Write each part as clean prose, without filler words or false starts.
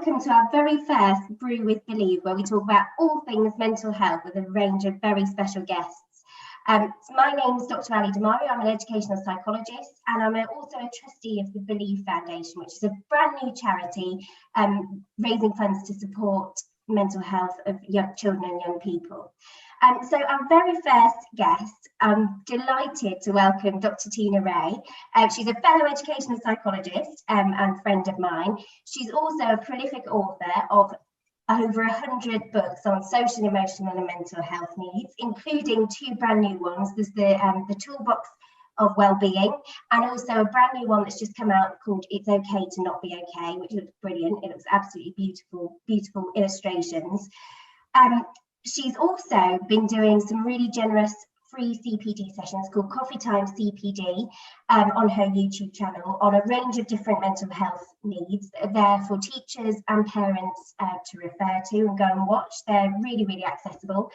welcome to our very first Brew with Bee-Lieve, where we talk about all things mental health with a range of very special guests. So my name is Dr. Ali Damari. I'm an educational psychologist, and I'm also a trustee of the Bee-Lieve Foundation, which is a brand new charity raising funds to support mental health of young children and young people. So our very first guest, I'm delighted to welcome Dr. Tina Ray. She's a fellow educational psychologist and friend of mine. She's also a prolific author of over 100 books on social, emotional and mental health needs, including 2 brand new ones. There's the Toolbox of Wellbeing, and also a brand new one that's just come out called It's Okay to Not Be Okay, which looks brilliant. It looks absolutely beautiful, beautiful illustrations. She's also been doing some really generous free CPD sessions called Coffee Time CPD on her YouTube channel on a range of different mental health needs that are there for teachers and parents to refer to and go and watch. They're really, really accessible.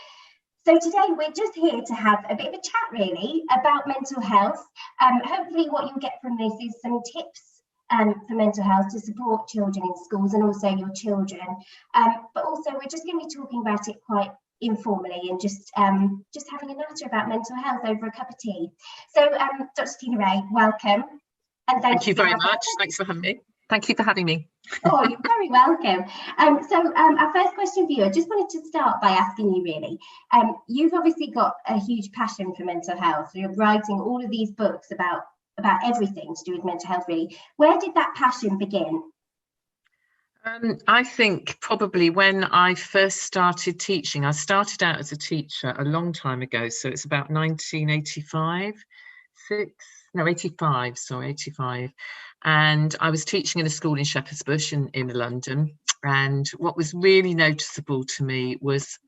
So today we're just here to have a bit of a chat really about mental health. Hopefully what you'll get from this is some tips for mental health to support children in schools and also your children. But also we're just going to be talking about it quite informally and just having a natter about mental health over a cup of tea. So Dr. Tina Ray, welcome. And thank you very much. Thanks for having me. Thank you for having me. Oh, you're very welcome. So our first question for you, I just wanted to start by asking you really, you've obviously got a huge passion for mental health. You're writing all of these books about everything to do with mental health really. Where did that passion begin? I think probably when I first started teaching, I started out as a teacher a long time ago. So it's about 1985, 85. And I was teaching in a school in Shepherd's Bush in London. And what was really noticeable to me was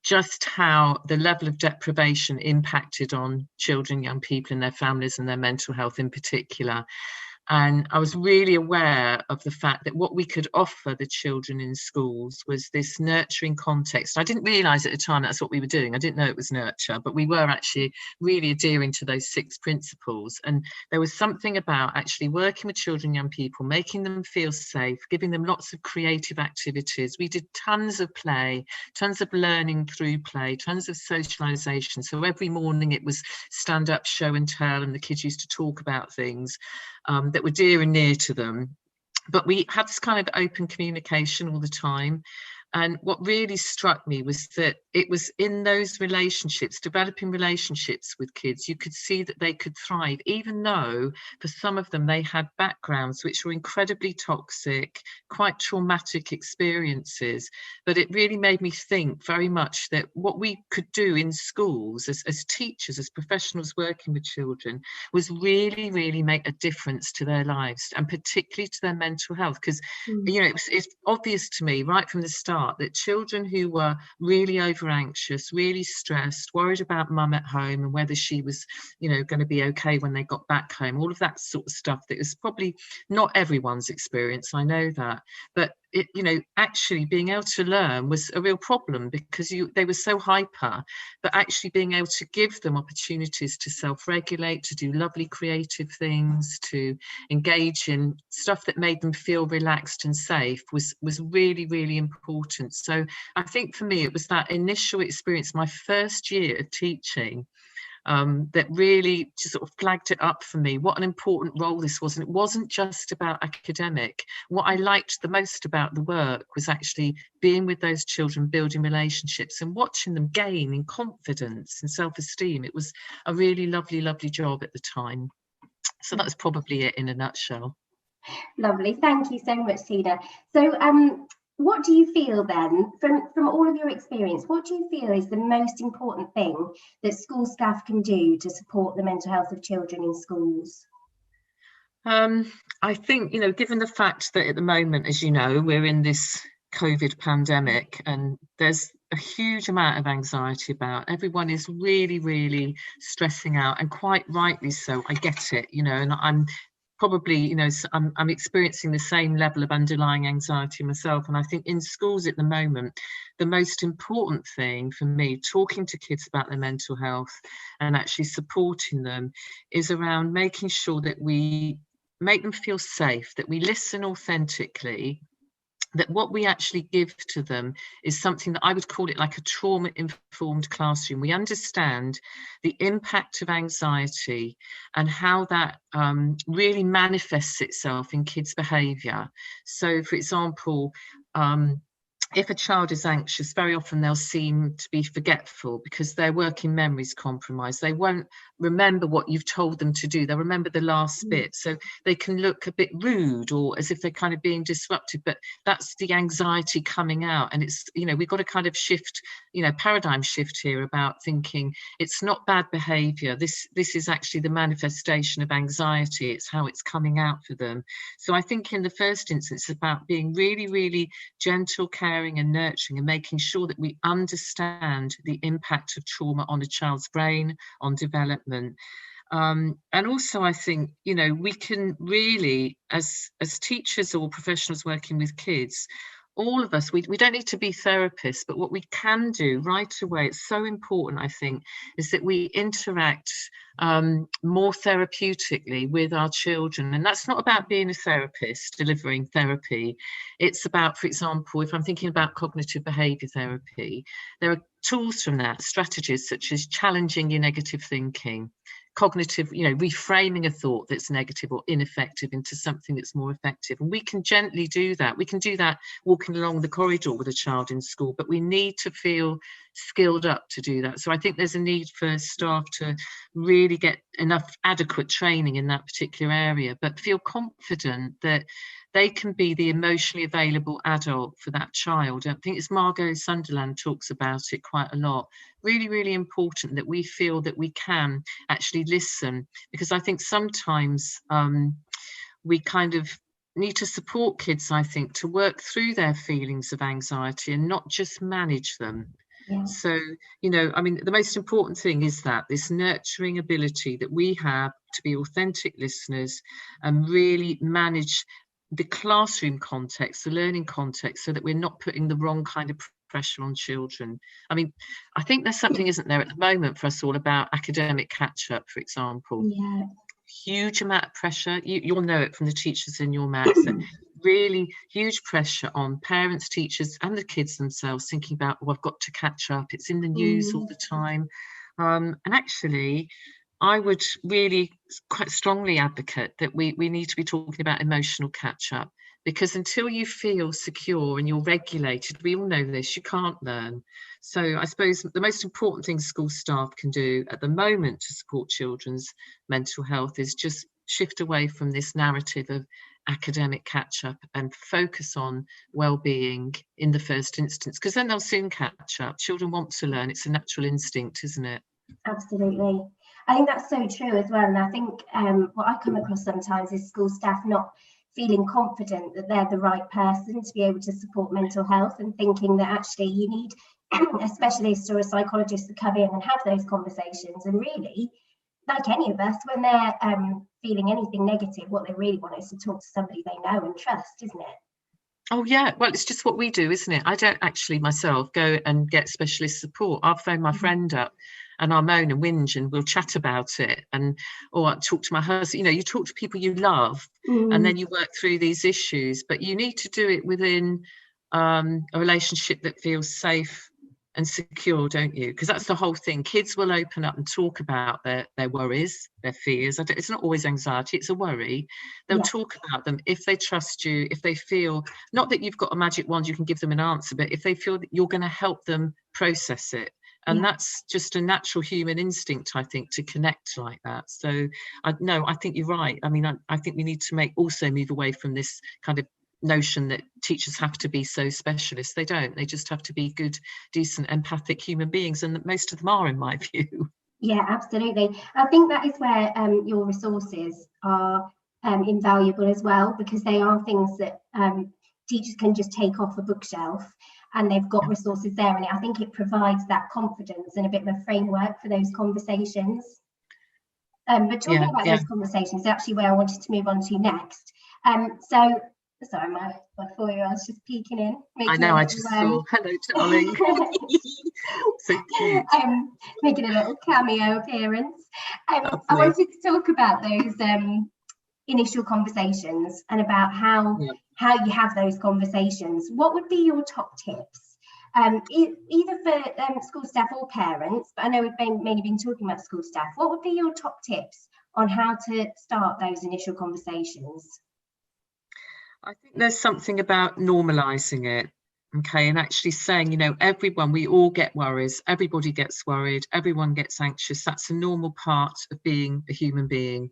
just how the level of deprivation impacted on children, young people and their families and their mental health in particular. And I was really aware of the fact that what we could offer the children in schools was this nurturing context. I didn't realise at the time that's what we were doing. I didn't know it was nurture, but we were actually really adhering to those 6 principles. And there was something about actually working with children, young people, making them feel safe, giving them lots of creative activities. We did tons of play, tons of learning through play, tons of socialisation. So every morning it was stand up, show and tell, and the kids used to talk about things that were dear and near to them. But we had this kind of open communication all the time. And what really struck me was that it was in those relationships, developing relationships with kids, you could see that they could thrive, even though for some of them they had backgrounds which were incredibly toxic, quite traumatic experiences. But it really made me think very much that what we could do in schools as teachers, as professionals working with children, was really, really make a difference to their lives and particularly to their mental health. Because, you know, it's obvious to me right from the start that children who were really over anxious, really stressed, worried about mum at home and whether she was, you know, going to be okay when they got back home, all of that sort of stuff that is probably not everyone's experience, I know that, but it, you know, actually being able to learn was a real problem because they were so hyper, but actually being able to give them opportunities to self-regulate, to do lovely creative things, to engage in stuff that made them feel relaxed and safe was really, really important. So I think for me, it was that initial experience, my first year of teaching, that really just sort of flagged it up for me, what an important role this was. And it wasn't just about academic. What I liked the most about the work was actually being with those children, building relationships and watching them gain in confidence and self-esteem. It was a really lovely, lovely job at the time. So that's probably it in a nutshell. Lovely. Thank you so much, Tina. So what do you feel then, from all of your experience, what do you feel is the most important thing that school staff can do to support the mental health of children in schools? I think, you know, given the fact that at the moment, as you know, we're in this COVID pandemic and there's a huge amount of anxiety about, everyone is really, really stressing out, and quite rightly so. I get it, you know, and I'm probably, you know, I'm experiencing the same level of underlying anxiety myself. And I think in schools at the moment, the most important thing for me, talking to kids about their mental health and actually supporting them, is around making sure that we make them feel safe, that we listen authentically, that what we actually give to them is something that I would call it like a trauma-informed classroom. We understand the impact of anxiety and how that really manifests itself in kids' behaviour. So, for example, if a child is anxious, very often they'll seem to be forgetful because their working memory is compromised. They won't remember what you've told them to do. They'll remember the last bit. So they can look a bit rude or as if they're kind of being disruptive, but that's the anxiety coming out. And it's, you know, we've got to kind of shift, you know, paradigm shift here about thinking it's not bad behavior. This is actually the manifestation of anxiety. It's how it's coming out for them. So I think in the first instance, it's about being really, really gentle, caring and nurturing and making sure that we understand the impact of trauma on a child's brain, on development. And also I think, you know, we can really, as teachers or professionals working with kids, all of us, we don't need to be therapists, but what we can do right away, it's so important, I think, is that we interact more therapeutically with our children. And that's not about being a therapist delivering therapy. It's about, for example, if I'm thinking about cognitive behaviour therapy, there are tools from that, strategies such as challenging your negative thinking, cognitive, you know, reframing a thought that's negative or ineffective into something that's more effective. And we can gently do that. We can do that walking along the corridor with a child in school, but we need to feel skilled up to do that. So I think there's a need for staff to really get enough adequate training in that particular area, but feel confident that they can be the emotionally available adult for that child. I think it's Margot Sunderland talks about it quite a lot. Really, really important that we feel that we can actually listen, because I think sometimes we kind of need to support kids, I think, to work through their feelings of anxiety and not just manage them. Yeah. So, you know, I mean, the most important thing is that this nurturing ability that we have to be authentic listeners and really manage the classroom context, the learning context, so that we're not putting the wrong kind of pressure on children. I mean, I think there's something, isn't there, at the moment for us all about academic catch-up, for example. Yeah. Huge amount of pressure. You'll know it from the teachers in your maths. Really huge pressure on parents, teachers, and the kids themselves, thinking about, oh, I've got to catch up. It's in the news all the time. And actually, I would really quite strongly advocate that we need to be talking about emotional catch-up, because until you feel secure and you're regulated, we all know this, you can't learn. So I suppose the most important thing school staff can do at the moment to support children's mental health is just shift away from this narrative of academic catch-up and focus on well-being in the first instance, because then they'll soon catch up. Children want to learn. It's a natural instinct, isn't it? Absolutely. I think that's so true as well. And I think what I come across sometimes is school staff not feeling confident that they're the right person to be able to support mental health, and thinking that actually you need a specialist or a psychologist to come in and have those conversations. And really, like any of us, when they're feeling anything negative, what they really want is to talk to somebody they know and trust, isn't it? Oh, yeah. Well, it's just what we do, isn't it? I don't actually myself go and get specialist support. I'll phone my friend up and I'll moan and whinge and we'll chat about it. Or I talk to my husband. You know, you talk to people you love and then you work through these issues. But you need to do it within a relationship that feels safe and secure, don't you? Because that's the whole thing. Kids will open up and talk about their worries, their fears. It's not always anxiety, it's a worry. They'll talk about them if they trust you, if they feel, not that you've got a magic wand, you can give them an answer, but if they feel that you're going to help them process it. And that's just a natural human instinct, I think, to connect like that. So I think you're right. I mean, I think we need to also move away from this kind of notion that teachers have to be so specialist. They don't. They just have to be good, decent, empathic human beings, and that most of them are, in my view. Yeah, absolutely. I think that is where your resources are invaluable as well, because they are things that teachers can just take off a bookshelf, and they've got resources there, and I think it provides that confidence and a bit of a framework for those conversations. But talking about those conversations is actually where I wanted to move on to next. Sorry, my 4-year-old's just peeking in. I know, I just saw. Hello, darling. So cute. Making a little cameo appearance. I wanted to talk about those initial conversations and about how how you have those conversations. What would be your top tips, either for school staff or parents? But I know we've mainly been talking about school staff. What would be your top tips on how to start those initial conversations? I think there's something about normalizing it, okay, and actually saying, you know, everyone, we all get worries, everybody gets worried, everyone gets anxious. That's a normal part of being a human being.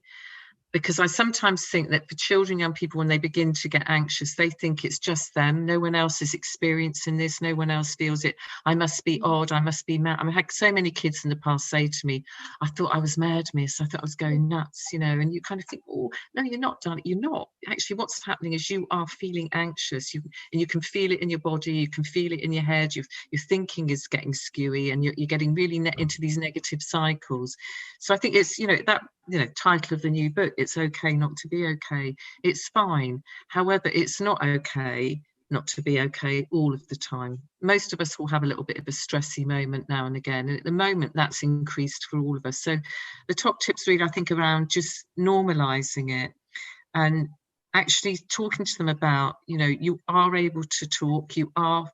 Because I sometimes think that for children, young people, when they begin to get anxious, they think it's just them. No one else is experiencing this. No one else feels it. I must be odd. I must be mad. I mean, I had so many kids in the past say to me, I thought I was mad, miss. I thought I was going nuts, you know, and you kind of think, oh, no, you're not, darling. You're not. Actually, what's happening is you are feeling anxious. And you can feel it in your body. You can feel it in your head. Your thinking is getting skewy, and you're getting really into these negative cycles. So I think it's, you know, that, you know, title of the new book, It's Okay Not to Be Okay. It's fine. However, it's not okay not to be okay all of the time. Most of us will have a little bit of a stressy moment now and again. And at the moment, that's increased for all of us. So the top tips really, I think, around just normalizing it and actually talking to them about, you know, you are able to talk,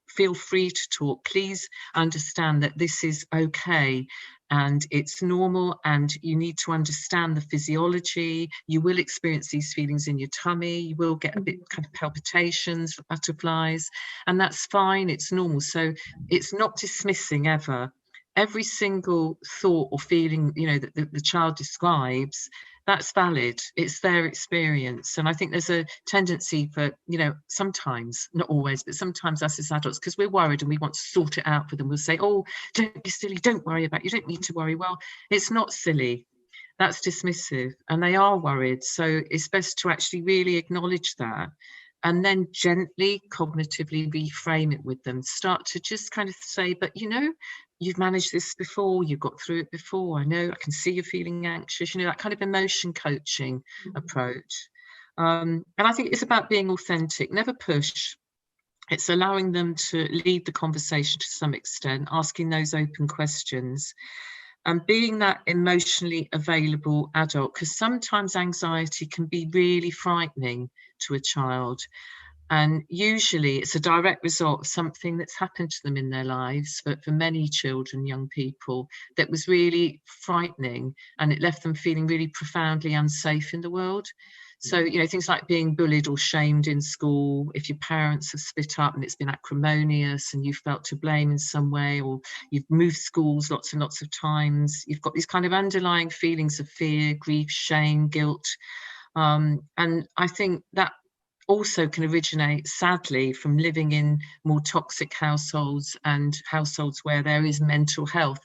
feel free to talk. Please understand that this is okay and it's normal, and you need to understand the physiology. You will experience these feelings in your tummy. You will get a bit kind of palpitations, butterflies, and that's fine. It's normal. So it's not dismissing ever. Every single thought or feeling, you know, that the child describes, that's valid. It's their experience. And I think there's a tendency for, you know, sometimes, not always, but sometimes us as adults, because we're worried and we want to sort it out for them, we'll say, oh, don't be silly, don't worry about it, you don't need to worry. Well, it's not silly. That's dismissive, and they are worried. So it's best to actually really acknowledge that, and then gently, cognitively reframe it with them. Start to just kind of say, but you know, you've managed this before, you've got through it before. I know, I can see you're feeling anxious, you know, that kind of emotion coaching approach. And I think it's about being authentic, never push. It's allowing them to lead the conversation to some extent, asking those open questions, and being that emotionally available adult, because sometimes anxiety can be really frightening to a child. And usually it's a direct result of something that's happened to them in their lives, but for many children, young people, that was really frightening, and it left them feeling really profoundly unsafe in the world. So, you know, things like being bullied or shamed in school, if your parents have split up and it's been acrimonious and you felt to blame in some way, or you've moved schools lots and lots of times, you've got these kind of underlying feelings of fear, grief, shame, guilt. And I think that also can originate, sadly, from living in more toxic households and households where there is a mental health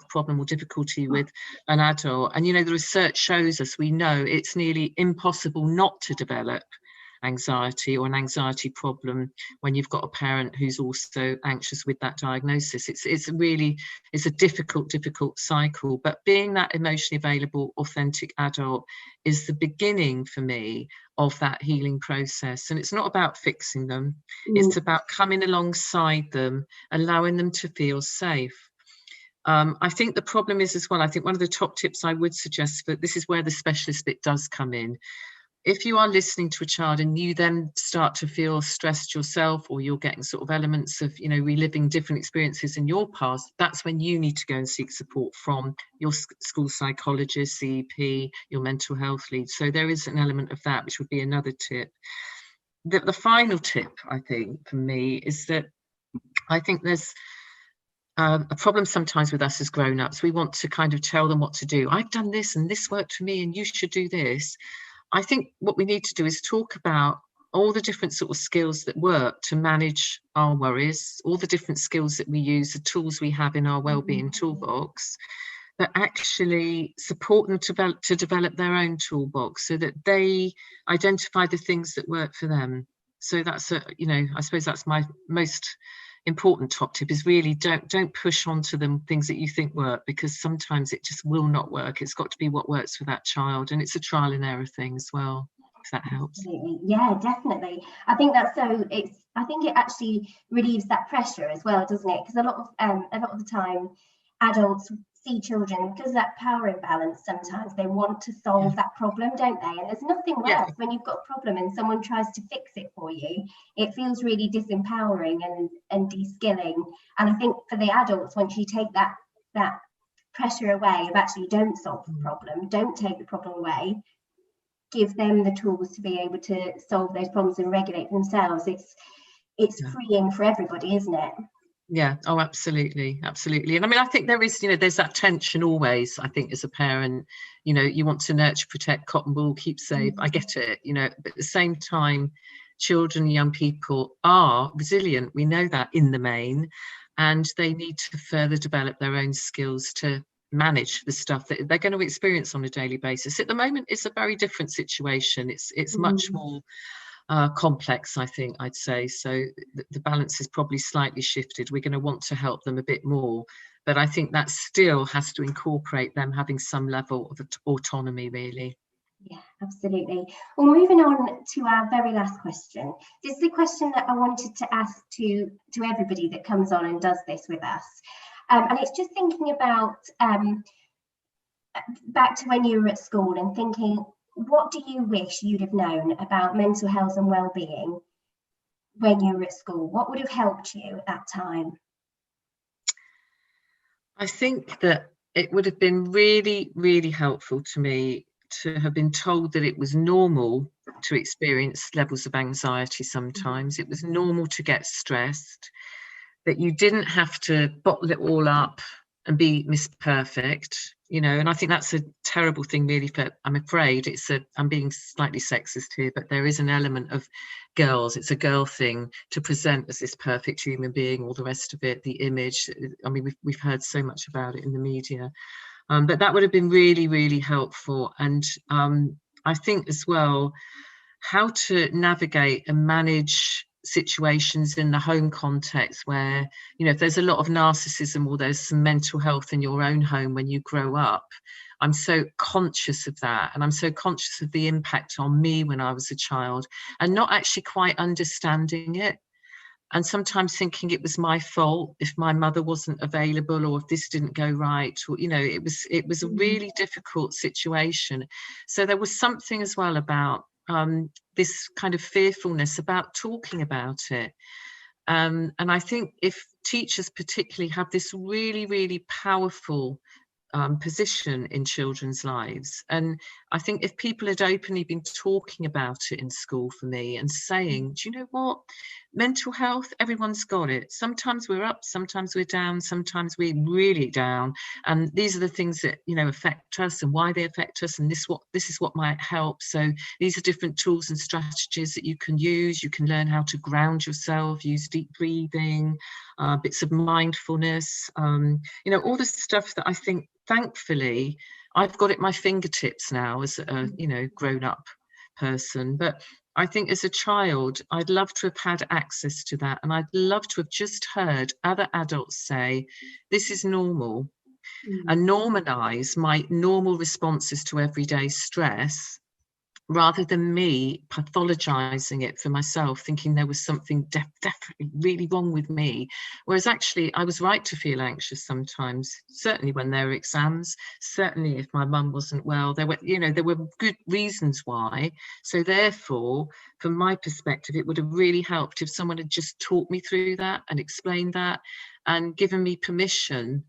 problem or difficulty with an adult. And, you know, the research shows us, we know it's nearly impossible not to develop anxiety or an anxiety problem when you've got a parent who's also anxious with that diagnosis. It's a difficult cycle. But being that emotionally available, authentic adult is the beginning for me of that healing process. And it's not about fixing them. It's about coming alongside them, allowing them to feel safe. I think the problem is as well, I think one of the top tips I would suggest, but this is where the specialist bit does come in. If you are listening to a child and you then start to feel stressed yourself, or you're getting sort of elements of, you know, reliving different experiences in your past, that's when you need to go and seek support from your school psychologist, CEP, your mental health lead. So there is an element of that, which would be another tip. The final tip, I think, for me, is that I think there's a problem sometimes with us as grown-ups. We want to kind of tell them what to do. I've done this and this worked for me and you should do this. I think what we need to do is talk about all the different sort of skills that work to manage our worries, all the different skills that we use, the tools we have in our wellbeing toolbox, that actually support them to develop their own toolbox so that they identify the things that work for them. So that's you know, I suppose that's my most important top tip, is really don't push onto them things that you think work, because sometimes it just will not work. It's got to be what works for that child, and it's a trial and error thing as well, if that helps. Absolutely. Yeah, definitely. I think that's so. I think it actually relieves that pressure as well, doesn't it? Because a lot of the time, adults see children, because of that power imbalance, sometimes they want to solve that problem, don't they? And there's nothing worse when you've got a problem and someone tries to fix it for you. It feels really disempowering and de-skilling. And I think for the adults, once you take that pressure away of actually don't solve the problem, don't take the problem away, give them the tools to be able to solve those problems and regulate themselves, it's freeing for everybody, isn't it? Yeah. Oh, absolutely. Absolutely. And I mean, I think there is, there's that tension always, I think, as a parent, you want to nurture, protect, cotton wool, keep safe. I get it, but at the same time, children, young people are resilient. We know that in the main, and they need to further develop their own skills to manage the stuff that they're going to experience on a daily basis. At the moment, it's a very different situation. It's much more complex, I think I'd say. So the balance is probably slightly shifted. We're going to want to help them a bit more, but I think that still has to incorporate them having some level of autonomy, really. Yeah, absolutely. Well, moving on to our very last question. This is a question that I wanted to ask to everybody that comes on and does this with us. And it's just thinking about back to when you were at school and thinking, what do you wish you'd have known about mental health and well-being when you were at school? What would have helped you at that time? I think that it would have been really, really helpful to me to have been told that it was normal to experience levels of anxiety sometimes. It was normal to get stressed, that you didn't have to bottle it all up and be Miss Perfect, and I think that's a terrible thing, really. I'm afraid I'm being slightly sexist here, but there is an element of girls. It's a girl thing to present as this perfect human being, all the rest of it, the image. I mean, we've heard so much about it in the media, but that would have been really, really helpful. And I think as well, how to navigate and manage situations in the home context where, if there's a lot of narcissism or there's some mental health in your own home when you grow up. I'm so conscious of that, and I'm so conscious of the impact on me when I was a child, and not actually quite understanding it, and sometimes thinking it was my fault if my mother wasn't available or if this didn't go right, or it was a really difficult situation. So there was something as well about this kind of fearfulness about talking about it. And I think if teachers particularly have this really, really powerful position in children's lives, and I think if people had openly been talking about it in school for me and saying, do you know what, mental health, everyone's got it. Sometimes we're up, sometimes we're down, sometimes we're really down, and these are the things that affect us and why they affect us, and this is what might help. So these are different tools and strategies that you can use. You can learn how to ground yourself, use deep breathing, bits of mindfulness, all the stuff that I think, thankfully, I've got at my fingertips now as a grown up person. But I think as a child, I'd love to have had access to that, and I'd love to have just heard other adults say, this is normal, and normalize my normal responses to everyday stress, rather than me pathologizing it for myself, thinking there was something definitely really wrong with me. Whereas actually I was right to feel anxious sometimes, certainly when there were exams, certainly if my mum wasn't well, there were good reasons why. So therefore, from my perspective, it would have really helped if someone had just talked me through that and explained that and given me permission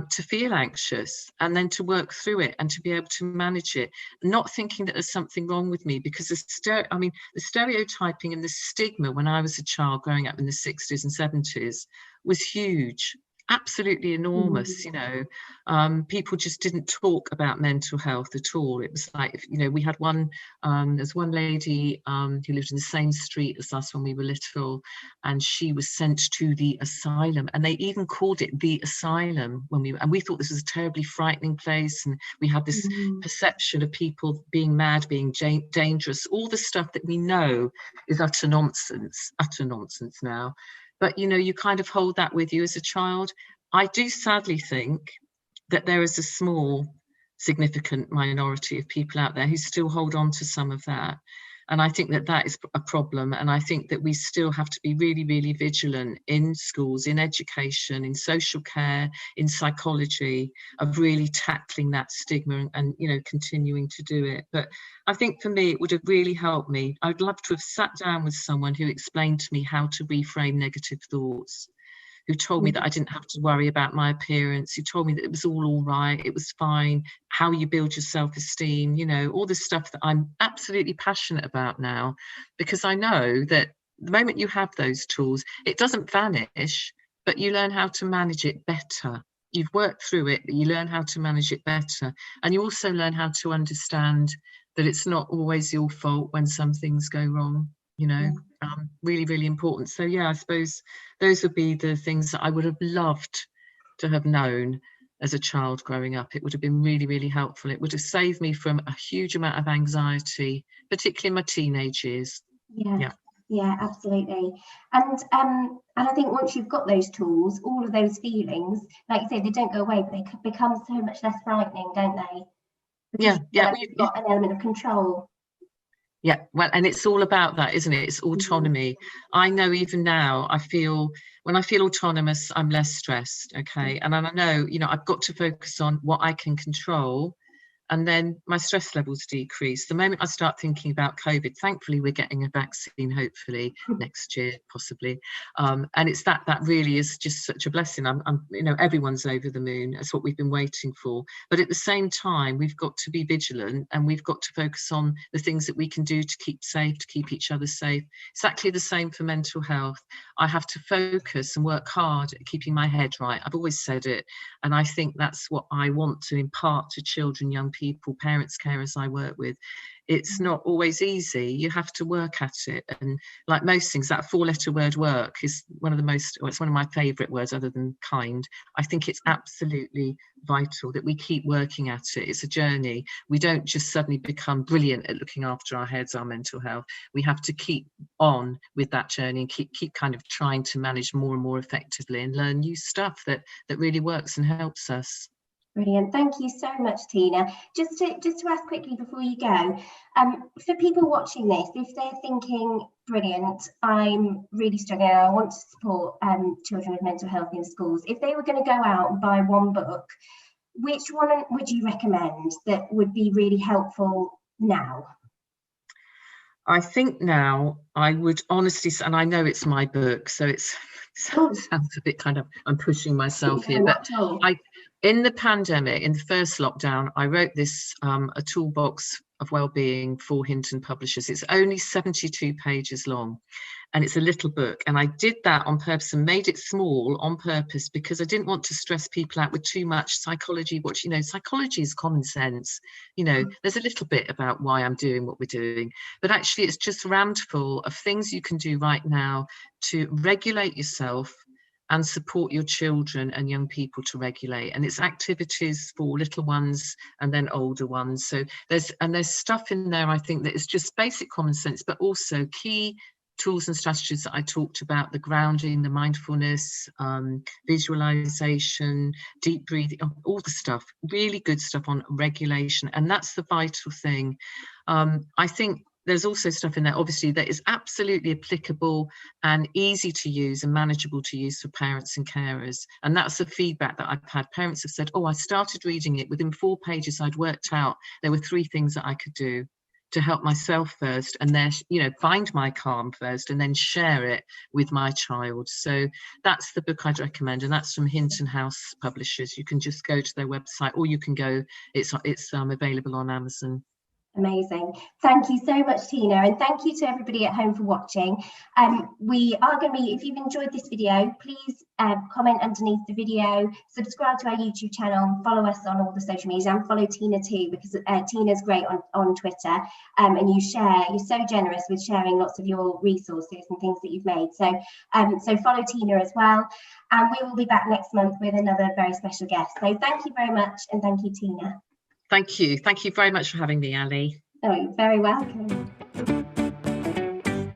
to feel anxious, and then to work through it and to be able to manage it, not thinking that there's something wrong with me, because the stereotyping and the stigma when I was a child growing up in the 60s and 70s was huge, absolutely enormous. People just didn't talk about mental health at all. It was like, we had there's one lady who lived in the same street as us when we were little, and she was sent to the asylum, and they even called it the asylum and we thought this was a terribly frightening place, and we had this perception of people being mad, being dangerous, all the stuff that we know is utter nonsense now. But you kind of hold that with you as a child. I do sadly think that there is a small significant minority of people out there who still hold on to some of that. And I think that that is a problem. And I think that we still have to be really, really vigilant in schools, in education, in social care, in psychology, of really tackling that stigma and you know, continuing to do it. But I think for me, it would have really helped me. I'd love to have sat down with someone who explained to me how to reframe negative thoughts, who told me that I didn't have to worry about my appearance, who told me that it was all right, it was fine, how you build your self-esteem, you know, all the stuff that I'm absolutely passionate about now, because I know that the moment you have those tools, it doesn't vanish, but you learn how to manage it better. You've worked through it, but you learn how to manage it better. And you also learn how to understand that it's not always your fault when some things go wrong, you know. Really, really important. So yeah, I suppose those would be the things that I would have loved to have known as a child growing up. It would have been really, really helpful. It would have saved me from a huge amount of anxiety, particularly in my teenage years. Yeah, absolutely. And I think once you've got those tools, all of those feelings, like you say, they don't go away, but they could become so much less frightening, don't they? Because you've got an element of control. Yeah, well, and it's all about that, isn't it? It's autonomy. I know even now, when I feel autonomous, I'm less stressed, okay? And I know, you know, I've got to focus on what I can control, and then my stress levels decrease. The moment I start thinking about COVID, thankfully we're getting a vaccine, hopefully next year, possibly. And it's that really is just such a blessing. I'm, you know, everyone's over the moon. That's what we've been waiting for. But at the same time, we've got to be vigilant, and we've got to focus on the things that we can do to keep safe, to keep each other safe. Exactly the same for mental health. I have to focus and work hard at keeping my head right. I've always said it. And I think that's what I want to impart to children, young people, parents, carers I work with. It's not always easy. You have to work at it. And like most things, that 4-letter word work is one of the most, or it's one of my favourite words other than kind. I think it's absolutely vital that we keep working at it. It's a journey. We don't just suddenly become brilliant at looking after our heads, our mental health. We have to keep on with that journey and keep kind of trying to manage more and more effectively and learn new stuff that really works and helps us. Brilliant. Thank you so much, Tina. Just to ask quickly before you go, for people watching this, if they're thinking, brilliant, I'm really struggling, I want to support children with mental health in schools, if they were going to go out and buy one book, which one would you recommend that would be really helpful now? I think now I would honestly, and I know it's my book, so it sounds a bit kind of, I'm pushing myself here, but in the pandemic, in the first lockdown, I wrote this, a toolbox of wellbeing for Hinton Publishers. It's only 72 pages long, and it's a little book. And I did that on purpose and made it small on purpose because I didn't want to stress people out with too much psychology. What, you know, psychology is common sense. You know, there's a little bit about why I'm doing what we're doing, but actually it's just rammed full of things you can do right now to regulate yourself and support your children and young people to regulate. And it's activities for little ones and then older ones. So there's stuff in there, I think, that is just basic common sense, but also key tools and strategies that I talked about: the grounding, the mindfulness, visualization, deep breathing, all the stuff, really good stuff on regulation. And that's the vital thing. I think there's also stuff in there, obviously, that is absolutely applicable and easy to use and manageable to use for parents and carers. And that's the feedback that I've had. Parents have said, oh, I started reading it. Within 4 pages, I'd worked out there were 3 things that I could do to help myself first, and then, you know, find my calm first, and then share it with my child. So that's the book I'd recommend, and that's from Hinton House Publishers. You can just go to their website, or you can go, it's available on Amazon. Amazing. Thank you so much, Tina, and thank you to everybody at home for watching. We are going to be, if you've enjoyed this video, please comment underneath the video, subscribe to our YouTube channel, follow us on all the social media, and follow Tina too, because Tina's great on Twitter, and you're so generous with sharing lots of your resources and things that you've made. So so follow Tina as well, and we will be back next month with another very special guest. So thank you very much, and thank you, Tina. Thank you. Thank you very much for having me, Ali. Oh, you're very welcome.